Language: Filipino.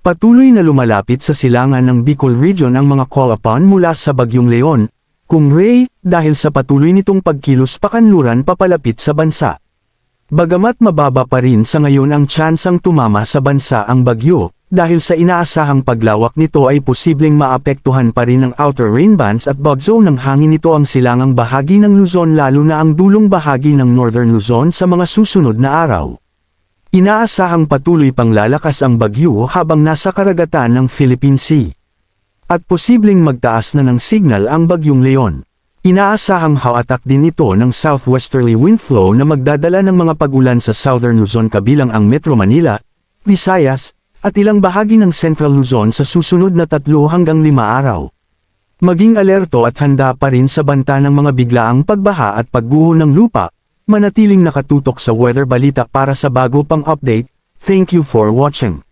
Patuloy na lumalapit sa silangan ng Bicol Region ang mga call upon mula sa Bagyong Leon, Kung Ray, dahil sa patuloy nitong pagkilos pakanluran papalapit sa bansa. Bagamat mababa pa rin sa ngayon ang tsansang tumama sa bansa ang bagyo, dahil sa inaasahang paglawak nito ay posibleng maapektuhan pa rin ng outer rain bands at bug zone ng hangin nito ang silangang bahagi ng Luzon lalo na ang dulong bahagi ng northern Luzon sa mga susunod na araw. Inaasahang patuloy pang lalakas ang bagyo habang nasa karagatan ng Philippine Sea. At posibleng magtaas na ng signal ang Bagyong Leon. Inaasahang hawatak din ito ng southwesterly wind flow na magdadala ng mga pag-ulan sa southern Luzon kabilang ang Metro Manila, Visayas, at ilang bahagi ng Central Luzon sa susunod na 3 hanggang 5 araw. Maging alerto at handa pa rin sa banta ng mga biglaang pagbaha at pagguho ng lupa, manatiling nakatutok sa weather balita para sa bago pang update. Thank you for watching.